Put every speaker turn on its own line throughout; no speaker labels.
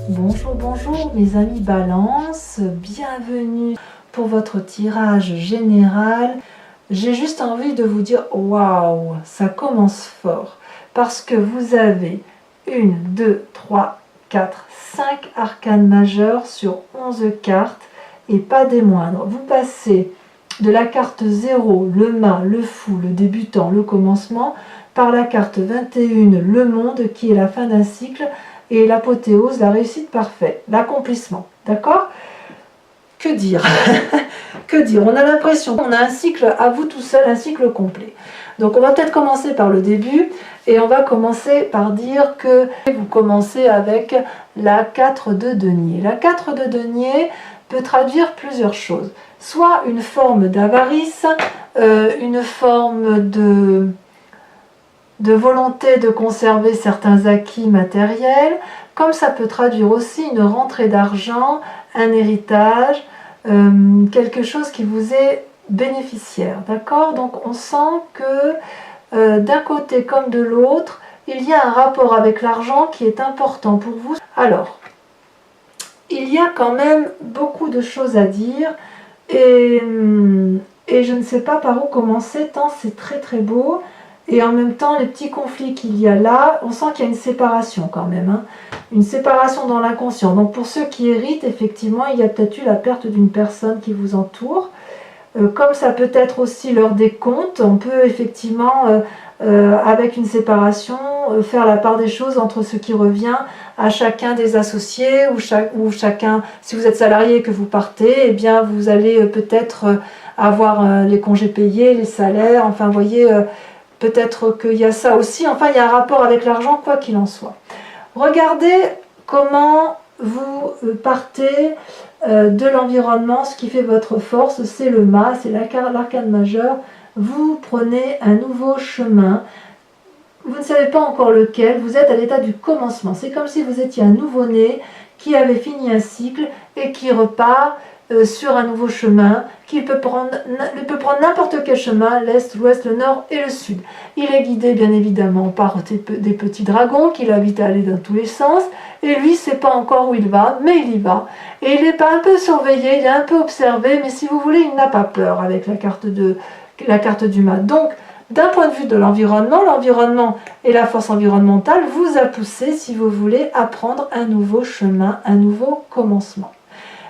Bonjour, bonjour mes amis Balance, bienvenue pour votre tirage général. J'ai juste envie de vous dire waouh, ça commence fort parce que vous avez 1, 2, 3, 4, 5 arcanes majeures sur 11 cartes et pas des moindres. Vous passez de la carte 0, le mât, le fou, le débutant, le commencement, par la carte 21, le monde qui est la fin d'un cycle, et l'apothéose, la réussite parfaite, l'accomplissement. D'accord? Que dire? Que dire? On a l'impression qu'on a un cycle à vous tout seul, un cycle complet. Donc on va peut-être commencer par le début et on va commencer par dire que vous commencez avec la 4 de denier. La 4 de denier peut traduire plusieurs choses. Soit une forme d'avarice, une forme de volonté de conserver certains acquis matériels, comme ça peut traduire aussi une rentrée d'argent, un héritage, quelque chose qui vous est bénéficiaire, d'accord? Donc on sent que d'un côté comme de l'autre, il y a un rapport avec l'argent qui est important pour vous. Alors, il y a quand même beaucoup de choses à dire et je ne sais pas par où commencer tant c'est très très beau. Et en même temps, les petits conflits qu'il y a là, on sent qu'il y a une séparation quand même, hein, une séparation dans l'inconscient. Donc pour ceux qui héritent, effectivement, il y a peut-être eu la perte d'une personne qui vous entoure. Comme ça peut être aussi l'heure des comptes, on peut effectivement, avec une séparation, faire la part des choses entre ce qui revient à chacun des associés, ou chacun, si vous êtes salarié et que vous partez, eh bien vous allez peut-être avoir les congés payés, les salaires, enfin vous voyez... peut-être qu'il y a ça aussi, enfin il y a un rapport avec l'argent quoi qu'il en soit. Regardez comment vous partez de l'environnement, ce qui fait votre force, c'est le mât, c'est l'arcane majeure. Vous prenez un nouveau chemin, vous ne savez pas encore lequel, vous êtes à l'état du commencement. C'est comme si vous étiez un nouveau-né qui avait fini un cycle et qui repart sur un nouveau chemin, qui peut prendre n'importe quel chemin, l'est, l'ouest, le nord et le sud. Il est guidé bien évidemment par des petits dragons qui l'invitent à aller dans tous les sens, et lui, ne sait pas encore où il va, mais il y va. Et il est pas un peu surveillé, il est un peu observé, mais si vous voulez, il n'a pas peur avec la carte du mât. Donc, d'un point de vue de l'environnement et la force environnementale vous a poussé, si vous voulez, à prendre un nouveau chemin, un nouveau commencement.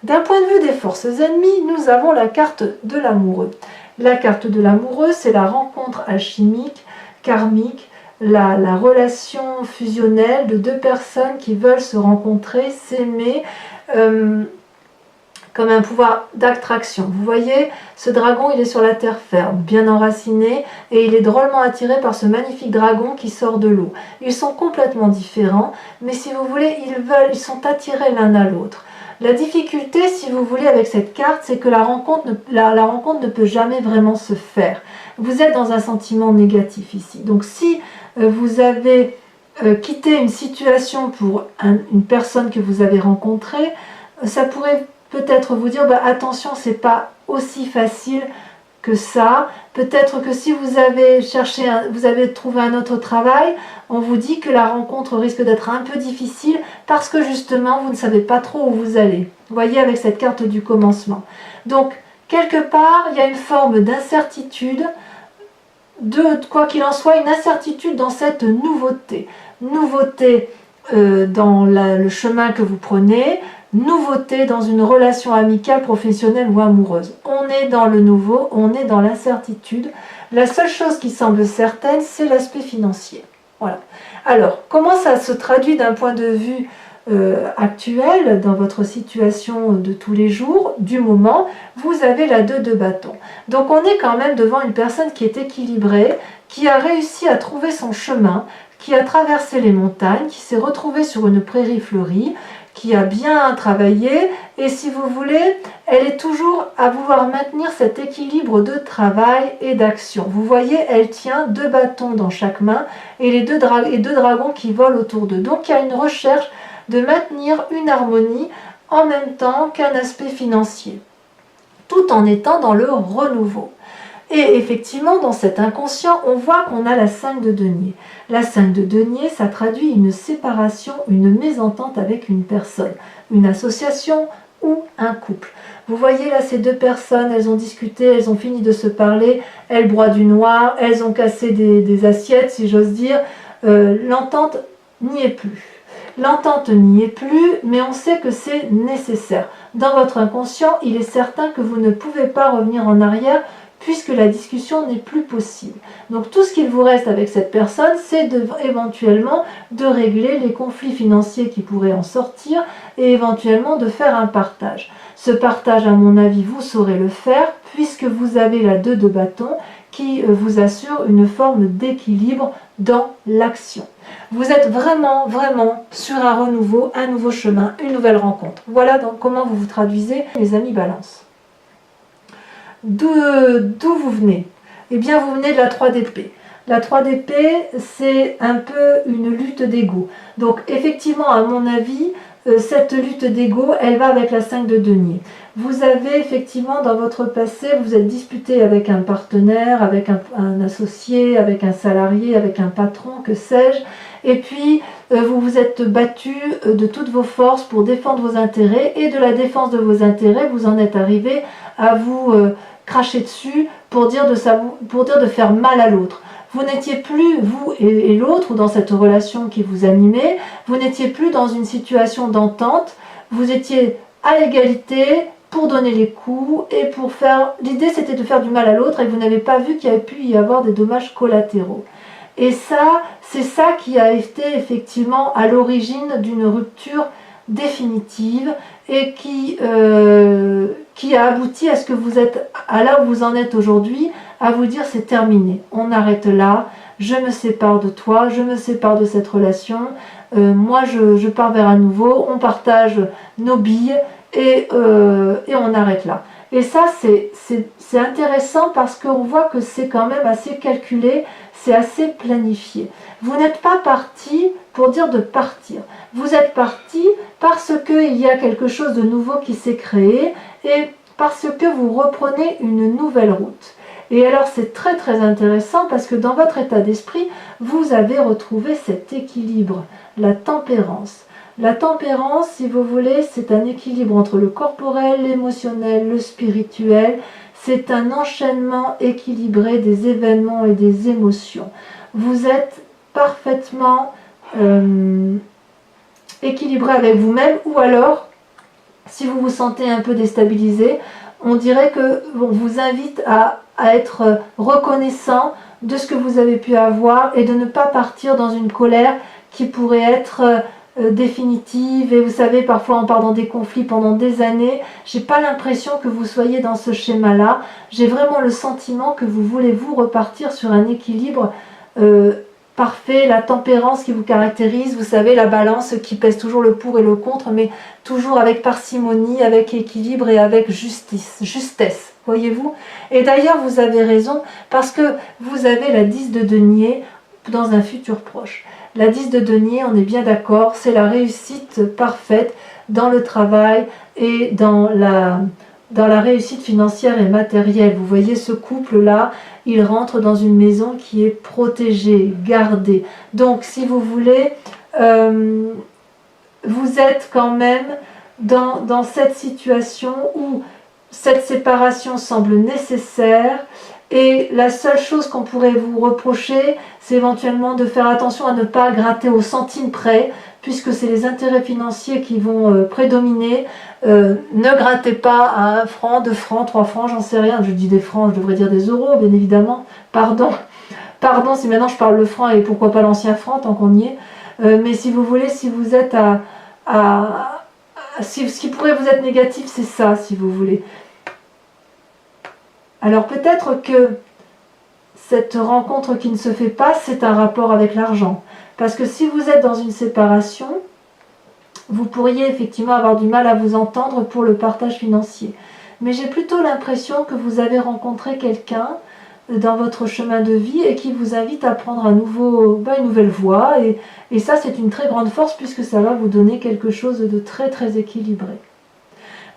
D'un point de vue des forces ennemies, nous avons la carte de l'amoureux. La carte de l'amoureux, c'est la rencontre alchimique, karmique, la relation fusionnelle de deux personnes qui veulent se rencontrer, s'aimer, comme un pouvoir d'attraction. Vous voyez, ce dragon, il est sur la terre ferme, bien enraciné, et il est drôlement attiré par ce magnifique dragon qui sort de l'eau. Ils sont complètement différents, mais si vous voulez, ils sont attirés l'un à l'autre. La difficulté, si vous voulez, avec cette carte, c'est que la rencontre ne peut jamais vraiment se faire. Vous êtes dans un sentiment négatif ici. Donc si vous avez quitté une situation pour une personne que vous avez rencontrée, ça pourrait peut-être vous dire, bah, attention, c'est pas aussi facile que ça. Peut-être que si vous avez vous avez trouvé un autre travail, on vous dit que la rencontre risque d'être un peu difficile parce que justement, vous ne savez pas trop où vous allez. Vous voyez, avec cette carte du commencement. Donc, quelque part, il y a une forme d'incertitude, quoi qu'il en soit, une incertitude dans cette nouveauté. Nouveauté dans le chemin que vous prenez, nouveauté dans une relation amicale, professionnelle ou amoureuse. On est dans le nouveau, on est dans l'incertitude. La seule chose qui semble certaine, c'est l'aspect financier. Voilà. Alors, comment ça se traduit d'un point de vue actuel, dans votre situation de tous les jours, du moment? Vous avez la 2 de bâton. Donc on est quand même devant une personne qui est équilibrée, qui a réussi à trouver son chemin, qui a traversé les montagnes, qui s'est retrouvée sur une prairie fleurie, qui a bien travaillé, et si vous voulez, elle est toujours à vouloir maintenir cet équilibre de travail et d'action. Vous voyez, elle tient 2 bâtons dans chaque main, et les deux dragons qui volent autour d'eux. Donc il y a une recherche de maintenir une harmonie en même temps qu'un aspect financier, tout en étant dans le renouveau. Et effectivement, dans cet inconscient, on voit qu'on a la 5 de denier. La 5 de denier, ça traduit une séparation, une mésentente avec une personne, une association ou un couple. Vous voyez là, ces deux personnes, elles ont discuté, elles ont fini de se parler, elles broient du noir, elles ont cassé des assiettes, si j'ose dire. L'entente n'y est plus. L'entente n'y est plus, mais on sait que c'est nécessaire. Dans votre inconscient, il est certain que vous ne pouvez pas revenir en arrière puisque la discussion n'est plus possible. Donc tout ce qu'il vous reste avec cette personne, c'est éventuellement de régler les conflits financiers qui pourraient en sortir et éventuellement de faire un partage. Ce partage, à mon avis, vous saurez le faire puisque vous avez la 2 de bâton qui vous assure une forme d'équilibre dans l'action. Vous êtes vraiment sur un renouveau, un nouveau chemin, une nouvelle rencontre. Voilà donc comment vous vous traduisez, les amis Balance. D'où vous venez? Eh bien, vous venez de la 3 d'épée. La 3 d'épée, c'est un peu une lutte d'ego. Donc, effectivement, à mon avis, cette lutte d'ego, elle va avec la 5 de denier. Vous avez effectivement, dans votre passé, vous êtes disputé avec un partenaire, avec un associé, avec un salarié, avec un patron, que sais-je. Et puis, vous vous êtes battu de toutes vos forces pour défendre vos intérêts. Et de la défense de vos intérêts, vous en êtes arrivé à vous cracher dessus pour dire de faire mal à l'autre. Vous n'étiez plus, vous et l'autre, ou dans cette relation qui vous animait, vous n'étiez plus dans une situation d'entente, vous étiez à égalité pour donner les coups et pour faire... L'idée, c'était de faire du mal à l'autre et vous n'avez pas vu qu'il y avait pu y avoir des dommages collatéraux. Et ça, c'est ça qui a été effectivement à l'origine d'une rupture définitive et qui a abouti à ce que vous êtes, à là où vous en êtes aujourd'hui, à vous dire c'est terminé, on arrête là, je me sépare de toi, je me sépare de cette relation, moi je pars vers un nouveau, on partage nos billes et on arrête là. Et ça c'est intéressant parce qu'on voit que c'est quand même assez calculé, c'est assez planifié. Vous n'êtes pas parti pour dire de partir, vous êtes parti parce qu'il y a quelque chose de nouveau qui s'est créé et parce que vous reprenez une nouvelle route. Et alors c'est très intéressant parce que dans votre état d'esprit, vous avez retrouvé cet équilibre, la tempérance. La tempérance, si vous voulez, c'est un équilibre entre le corporel, l'émotionnel, le spirituel. C'est un enchaînement équilibré des événements et des émotions. Vous êtes parfaitement équilibré avec vous-même, ou alors, si vous vous sentez un peu déstabilisé, on dirait qu'on vous invite à être reconnaissant de ce que vous avez pu avoir et de ne pas partir dans une colère qui pourrait être définitive. Et vous savez, parfois on part dans des conflits pendant des années. J'ai pas l'impression que vous soyez dans ce schéma-là. J'ai vraiment le sentiment que vous voulez vous repartir sur un équilibre parfait, la tempérance qui vous caractérise, vous savez, la balance qui pèse toujours le pour et le contre, mais toujours avec parcimonie, avec équilibre et avec justesse, voyez-vous. Et d'ailleurs, vous avez raison, parce que vous avez la 10 de denier dans un futur proche. La 10 de denier, on est bien d'accord, c'est la réussite parfaite dans le travail et dans la réussite financière et matérielle. Vous voyez ce couple-là, il rentre dans une maison qui est protégée, gardée. Donc, si vous voulez, vous êtes quand même dans cette situation où cette séparation semble nécessaire et la seule chose qu'on pourrait vous reprocher, c'est éventuellement de faire attention à ne pas gratter au centime près, puisque c'est les intérêts financiers qui vont prédominer. Ne grattez pas à 1 franc, 2 francs, 3 francs, j'en sais rien. Je dis des francs, je devrais dire des euros, bien évidemment. Pardon si maintenant je parle le franc et pourquoi pas l'ancien franc, tant qu'on y est. Mais si vous voulez, si vous êtes ce qui pourrait vous être négatif, c'est ça, si vous voulez. Alors peut-être que cette rencontre qui ne se fait pas, c'est un rapport avec l'argent. Parce que si vous êtes dans une séparation, vous pourriez effectivement avoir du mal à vous entendre pour le partage financier. Mais j'ai plutôt l'impression que vous avez rencontré quelqu'un dans votre chemin de vie et qui vous invite à prendre une nouvelle voie. Et ça, c'est une très grande force puisque ça va vous donner quelque chose de très équilibré.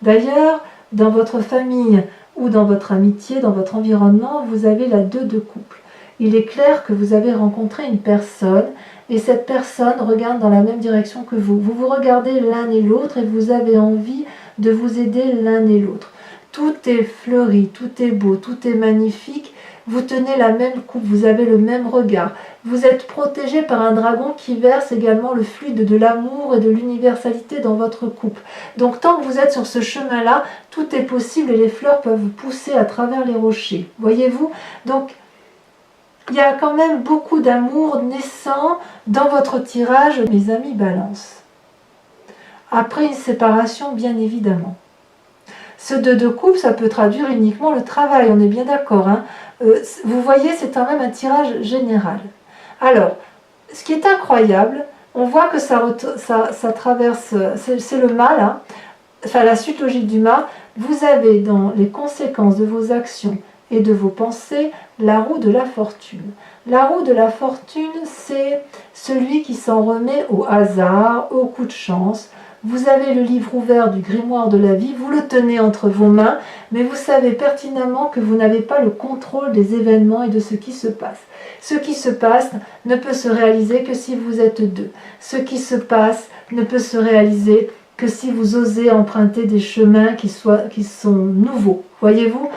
D'ailleurs, dans votre famille ou dans votre amitié, dans votre environnement, vous avez la 2 de coupe. Il est clair que vous avez rencontré une personne et cette personne regarde dans la même direction que vous. Vous vous regardez l'un et l'autre et vous avez envie de vous aider l'un et l'autre. Tout est fleuri, tout est beau, tout est magnifique. Vous tenez la même coupe, vous avez le même regard. Vous êtes protégé par un dragon qui verse également le fluide de l'amour et de l'universalité dans votre coupe. Donc tant que vous êtes sur ce chemin-là, tout est possible et les fleurs peuvent pousser à travers les rochers. Voyez-vous? Donc il y a quand même beaucoup d'amour naissant dans votre tirage, mes amis Balance. Après une séparation, bien évidemment. Ce 2 de coupe, ça peut traduire uniquement le travail, on est bien d'accord. Hein. Vous voyez, c'est quand même un tirage général. Alors, ce qui est incroyable, on voit que ça traverse, c'est le mât, là, enfin la suite logique du mât. Vous avez dans les conséquences de vos actions et de vos pensées la roue de la fortune. La roue de la fortune, c'est celui qui s'en remet au hasard, au coup de chance. Vous avez le livre ouvert du grimoire de la vie, vous le tenez entre vos mains, mais vous savez pertinemment que vous n'avez pas le contrôle des événements et de ce qui se passe. Ce qui se passe ne peut se réaliser que si vous êtes deux. Ce qui se passe ne peut se réaliser que si vous osez emprunter des chemins qui sont nouveaux. Voyez-vous,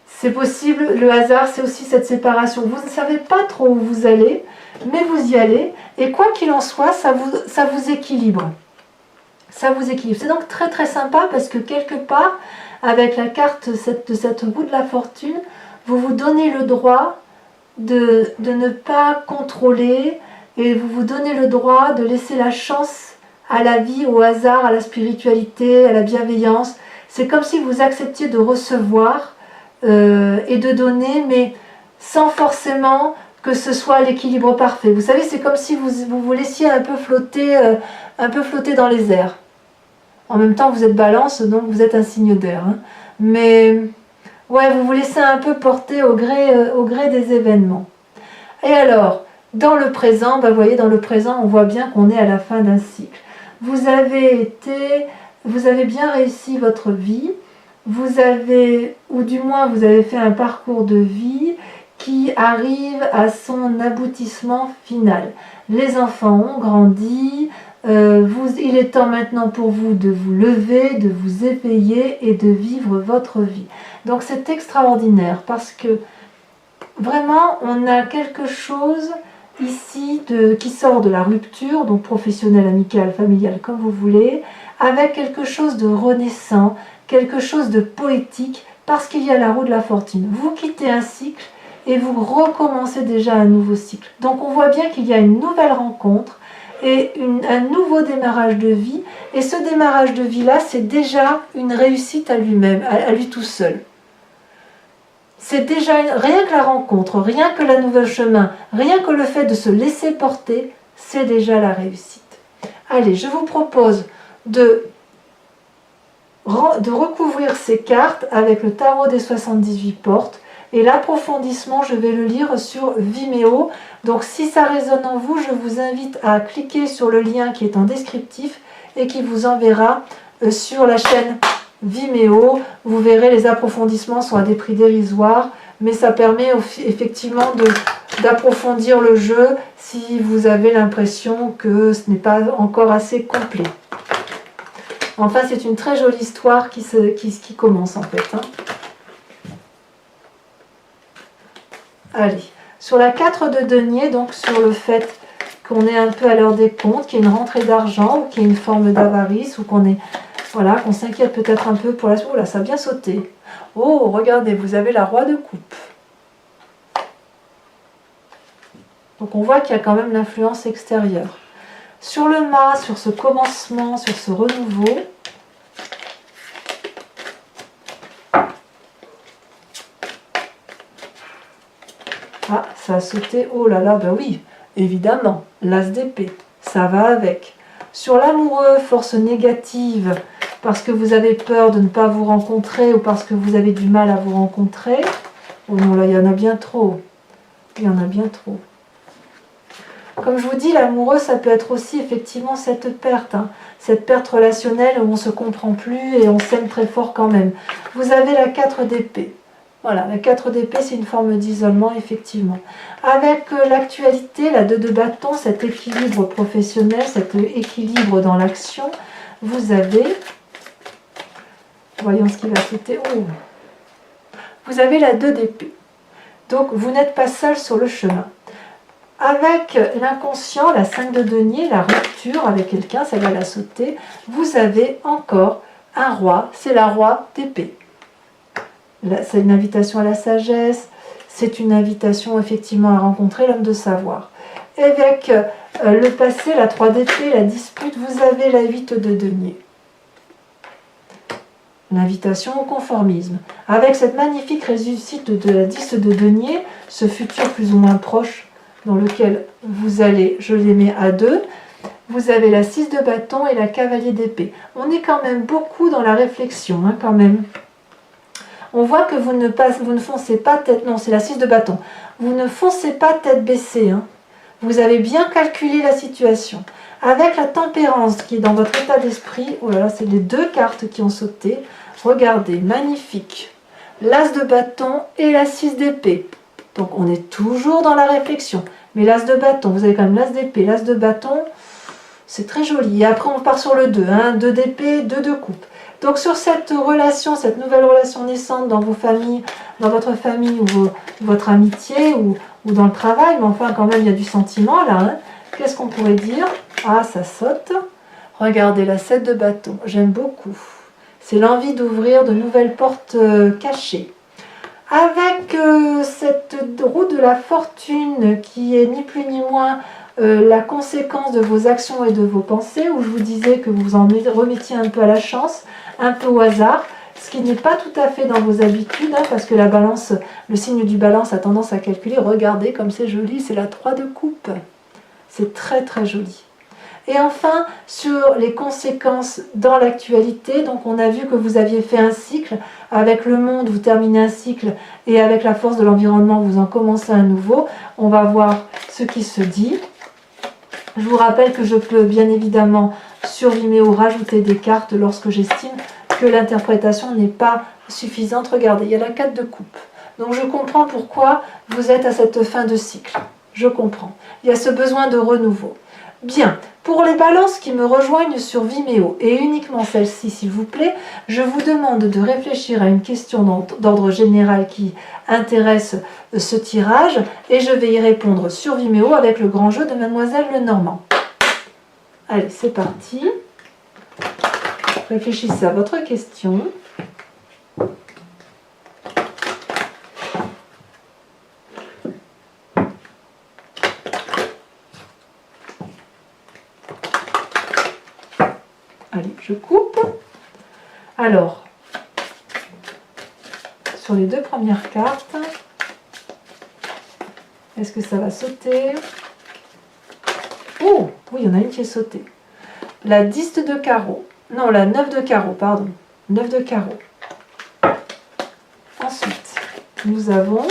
c'est possible, le hasard, c'est aussi cette séparation. Vous ne savez pas trop où vous allez, mais vous y allez, et quoi qu'il en soit, ça vous équilibre. Ça vous équilibre. C'est donc très très sympa parce que quelque part, avec la carte de cette roue de la fortune, vous vous donnez le droit de ne pas contrôler, et vous vous donnez le droit de laisser la chance à la vie, au hasard, à la spiritualité, à la bienveillance. C'est comme si vous acceptiez de recevoir et de donner, mais sans forcément que ce soit l'équilibre parfait. Vous savez, c'est comme si vous laissiez un peu flotter dans les airs. En même temps, vous êtes Balance, donc vous êtes un signe d'air. Hein. Mais ouais, vous vous laissez un peu porter au gré des événements. Et alors, dans le présent, vous voyez, dans le présent, on voit bien qu'on est à la fin d'un cycle. Vous avez bien réussi votre vie. Vous avez, ou du moins vous avez fait un parcours de vie qui arrive à son aboutissement final. Les enfants ont grandi, il est temps maintenant pour vous de vous lever, de vous éveiller et de vivre votre vie. Donc c'est extraordinaire parce que vraiment on a quelque chose ici qui sort de la rupture, donc professionnelle, amicale, familiale, comme vous voulez, avec quelque chose de renaissant, quelque chose de poétique, parce qu'il y a la roue de la fortune. Vous quittez un cycle et vous recommencez déjà un nouveau cycle. Donc on voit bien qu'il y a une nouvelle rencontre et un nouveau démarrage de vie. Et ce démarrage de vie-là, c'est déjà une réussite à lui-même, à lui tout seul. C'est déjà rien que la rencontre, rien que la nouvelle chemin, rien que le fait de se laisser porter, c'est déjà la réussite. Allez, je vous propose de recouvrir ces cartes avec le tarot des 78 portes, et l'approfondissement, je vais le lire sur Vimeo. Donc si ça résonne en vous, je vous invite à cliquer sur le lien qui est en descriptif et qui vous enverra sur la chaîne Vimeo. Vous verrez, les approfondissements sont à des prix dérisoires, mais ça permet effectivement d'approfondir le jeu si vous avez l'impression que ce n'est pas encore assez complet. Enfin, c'est une très jolie histoire qui commence en fait. Hein. Allez, sur la 4 de denier, donc sur le fait qu'on est un peu à l'heure des comptes, qu'il y ait une rentrée d'argent, ou qu'il y ait une forme d'avarice, ou qu'on s'inquiète peut-être un peu pour la suite. Oh là, ça a bien sauté. Oh, regardez, vous avez la roi de coupe. Donc on voit qu'il y a quand même l'influence extérieure. Sur le mât, sur ce commencement, sur ce renouveau, ah, ça a sauté, oh là là, ben oui, évidemment, l'as d'épée, ça va avec. Sur l'amoureux, force négative, parce que vous avez peur de ne pas vous rencontrer ou parce que vous avez du mal à vous rencontrer. Oh non, là, il y en a bien trop. Il y en a bien trop. Comme je vous dis, l'amoureux, ça peut être aussi effectivement cette perte, hein, cette perte relationnelle où on ne se comprend plus et on s'aime très fort quand même. Vous avez la 4 d'épée. Voilà, la 4 d'épée, c'est une forme d'isolement, effectivement. Avec l'actualité, la 2 de bâton, cet équilibre professionnel, cet équilibre dans l'action, vous avez, voyons ce qui va sauter, oh, vous avez la 2 d'épée. Donc, vous n'êtes pas seul sur le chemin. Avec l'inconscient, la 5 de denier, la rupture avec quelqu'un, ça va la sauter, vous avez encore un roi, c'est la roi d'épée. C'est une invitation à la sagesse, c'est une invitation effectivement à rencontrer l'homme de savoir. Avec le passé, la 3 d'épée, la dispute, vous avez la 8 de denier. L'invitation au conformisme. Avec cette magnifique réussite de la 10 de denier, ce futur plus ou moins proche dans lequel vous allez, je les mets à 2, vous avez la 6 de bâton et la cavalier d'épée. On est quand même beaucoup dans la réflexion, hein, quand même. On voit que vous ne foncez pas tête... Non, c'est la 6 de bâton. Vous ne foncez pas tête baissée. Hein. Vous avez bien calculé la situation. Avec la tempérance qui est dans votre état d'esprit, oh là là, c'est les 2 cartes qui ont sauté. Regardez, magnifique. L'as de bâton et la 6 d'épée. Donc on est toujours dans la réflexion. Mais l'as de bâton, vous avez quand même l'as d'épée, l'as de bâton, c'est très joli. Et après on part sur le 2, hein, 2 d'épée, 2 de coupe. Donc sur cette relation, cette nouvelle relation naissante dans vos familles, dans votre famille ou votre amitié ou dans le travail, mais enfin quand même il y a du sentiment là, hein. Qu'est-ce qu'on pourrait dire? Ah, ça saute. Regardez la 7 de bâton, j'aime beaucoup. C'est l'envie d'ouvrir de nouvelles portes cachées. Avec cette roue de la fortune qui est ni plus ni moins la conséquence de vos actions et de vos pensées, où je vous disais que vous en remettiez un peu à la chance, un peu au hasard, ce qui n'est pas tout à fait dans vos habitudes, hein, parce que la balance, le signe du balance a tendance à calculer. Regardez comme c'est joli, c'est la 3 de coupe. C'est très très joli. Et enfin, sur les conséquences dans l'actualité, donc on a vu que vous aviez fait un cycle, avec le monde vous terminez un cycle, et avec la force de l'environnement vous en commencez un nouveau. On va voir ce qui se dit. Je vous rappelle que je peux bien évidemment sur Vimeo rajouter des cartes lorsque j'estime que l'interprétation n'est pas suffisante. Regardez, il y a la 4 de coupe. Donc je comprends pourquoi vous êtes à cette fin de cycle. Je comprends. Il y a ce besoin de renouveau. Bien, pour les balances qui me rejoignent sur Vimeo, et uniquement celle-ci s'il vous plaît, je vous demande de réfléchir à une question d'ordre général qui intéresse ce tirage, et je vais y répondre sur Vimeo avec le grand jeu de Mademoiselle Lenormand. Allez, c'est parti. Réfléchissez à votre question. Allez, je coupe. Alors, sur les 2 premières cartes, est-ce que ça va sauter? Oh, oui, il y en a une qui est sautée. La 10 de carreau. Non, la 9 de carreau, pardon. 9 de carreau. Ensuite, nous avons...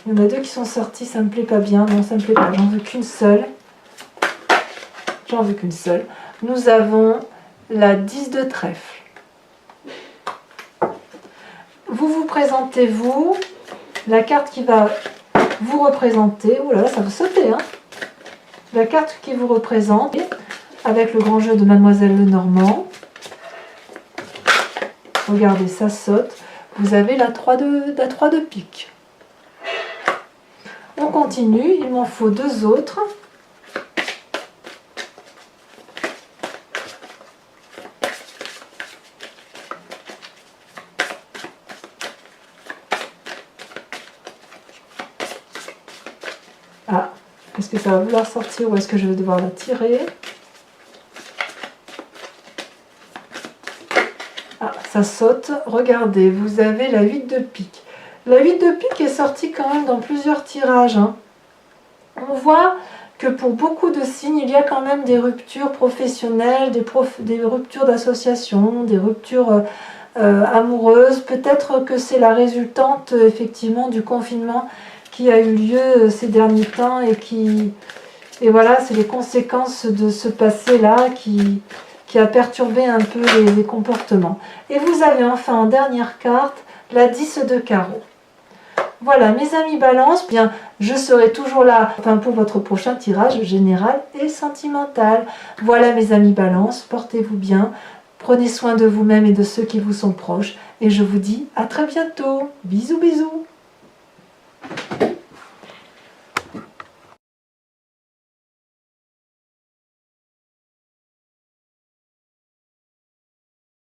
Il y en a 2 qui sont sortis, ça me plaît pas bien. Non, ça me plaît pas, j'en veux qu'une seule. J'en veux qu'une seule. Nous avons la 10 de trèfle. Vous vous présentez, vous, la carte qui va vous représenter. Oh là là, ça va sauter, hein. La carte qui vous représente, avec le grand jeu de Mademoiselle Lenormand. Regardez, ça saute. Vous avez la 3 de pique. On continue, il m'en faut 2 autres. Ah, est-ce que ça va vouloir sortir ou est-ce que je vais devoir la tirer? Ah, ça saute. Regardez, vous avez la 8 de pique. La 8 de pique est sortie quand même dans plusieurs tirages, hein. On voit que pour beaucoup de signes, il y a quand même des ruptures professionnelles, des ruptures d'association, des ruptures amoureuses. Peut-être que c'est la résultante effectivement du confinement qui a eu lieu ces derniers temps et voilà, c'est les conséquences de ce passé-là qui a perturbé un peu les comportements. Et vous avez enfin en dernière carte la 10 de carreau. Voilà, mes amis Balance, bien, je serai toujours là pour votre prochain tirage général et sentimental. Voilà mes amis Balance, portez-vous bien, prenez soin de vous-même et de ceux qui vous sont proches. Et je vous dis à très bientôt. Bisous, bisous.